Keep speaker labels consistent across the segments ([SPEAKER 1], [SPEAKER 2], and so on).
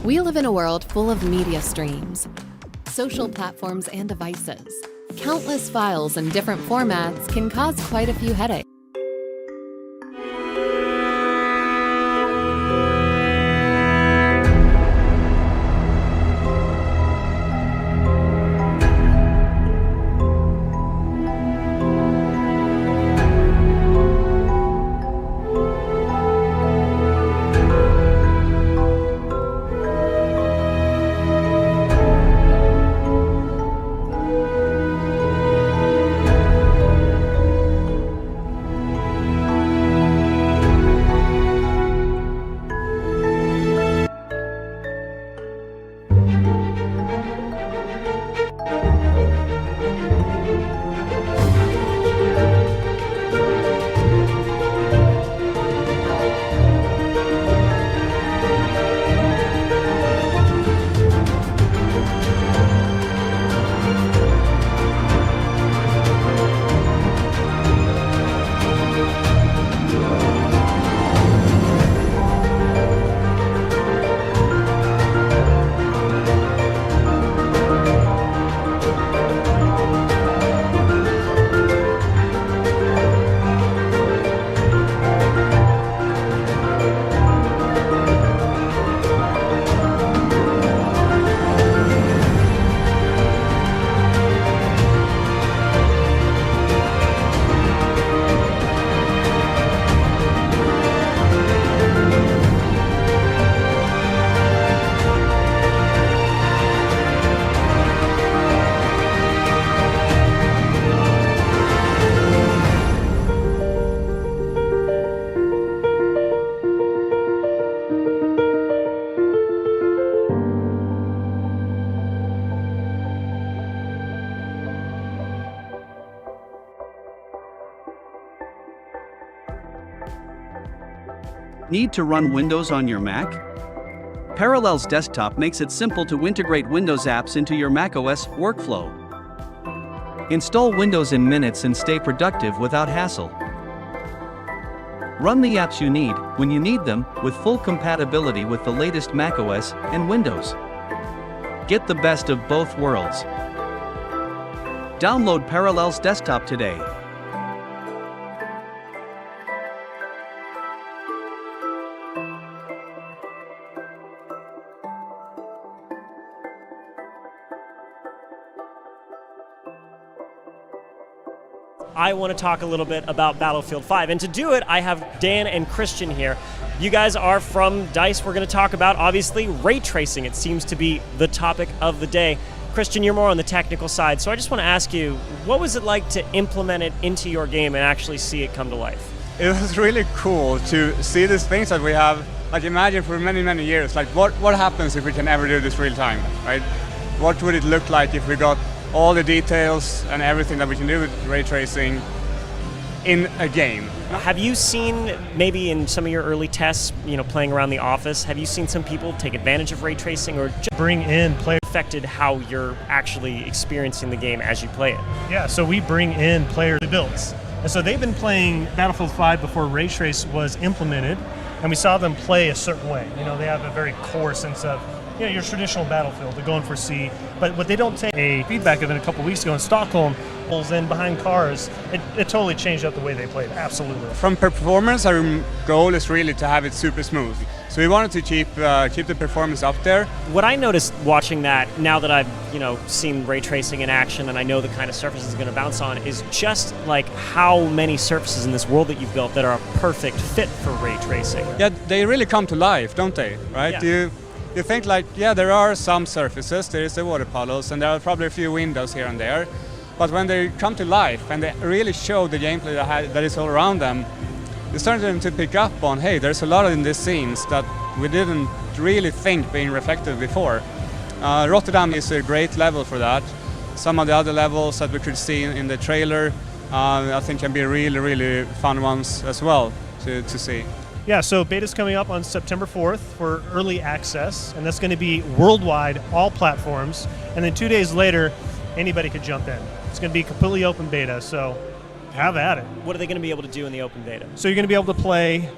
[SPEAKER 1] We live in a world full of media streams, social platforms and devices. Countless files in different formats can cause quite a few headaches.
[SPEAKER 2] Need to run Windows on your Mac? Parallels Desktop makes it simple to integrate Windows apps into your macOS workflow. Install Windows in minutes and stay productive without hassle. Run the apps you need, when you need them, with full compatibility with the latest macOS and Windows. Get the best of both worlds. Download Parallels Desktop today.
[SPEAKER 3] I want to talk a little bit about Battlefield 5, and to do it, I have Dan and Christian here. You guys are from DICE. We're going to talk about, obviously, ray tracing. It seems to be the topic of the day. Christian, you're more on the technical side, so I just want to ask you, what was it like to implement it into your game and actually see it come to life?
[SPEAKER 4] It was really cool to see these things that we have, like imagine for many, many years, like what happens if we can ever do this real time, right? What would it look like if we got all the details and everything that we can do with ray tracing in a game?
[SPEAKER 3] Have you seen, maybe in some of your early tests, playing around the office, have you seen some people take advantage of ray tracing or just
[SPEAKER 5] bring in players
[SPEAKER 3] affected how you're actually experiencing the game as you play it?
[SPEAKER 5] Yeah, so we bring in player builds. And so they've been playing Battlefield 5 before ray trace was implemented, and we saw them play a certain way. They have a very core sense of your traditional Battlefield, they're going for C, but what they don't take a feedback of it a couple weeks ago in Stockholm, pulls in behind cars, it totally changed up the way they played, absolutely.
[SPEAKER 4] From performance, our goal is really to have it super smooth. So we wanted to keep the performance up there.
[SPEAKER 3] What I noticed watching that, now that I've seen ray tracing in action and I know the kind of surfaces it's going to bounce on, is just like how many surfaces in this world that you've built that are a perfect fit for ray tracing.
[SPEAKER 4] Yeah, they really come to life, don't they? Right?
[SPEAKER 3] Yeah.
[SPEAKER 4] You think there are some surfaces, there is the water puddles, and there are probably a few windows here and there, but when they come to life and they really show the gameplay that is all around them, you start to pick up on, hey, there's a lot in these scenes that we didn't really think being reflected before. Rotterdam is a great level for that. Some of the other levels that we could see in the trailer, I think can be really, really fun ones as well to see.
[SPEAKER 5] Yeah, so beta's coming up on September 4th for early access, and that's going to be worldwide, all platforms, and then 2 days later, anybody could jump in. It's going to be completely open beta, so have at it.
[SPEAKER 3] What are they going to be able to do in the open beta?
[SPEAKER 5] So you're going to be able to play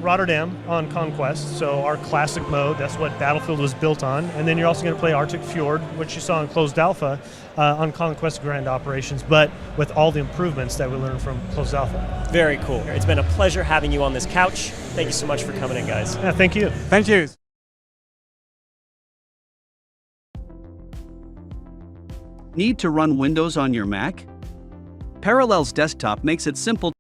[SPEAKER 5] Rotterdam on Conquest, so our classic mode. That's what Battlefield was built on. And then you're also going to play Arctic Fjord, which you saw in closed alpha on Conquest Grand Operations, but with all the improvements that we learned from closed alpha.
[SPEAKER 3] Very cool. It's been a pleasure having you on this couch. Thank you so much for coming in, guys.
[SPEAKER 5] Yeah, thank you.
[SPEAKER 4] Thank you.
[SPEAKER 2] Need to run Windows on your Mac? Parallels Desktop makes it simple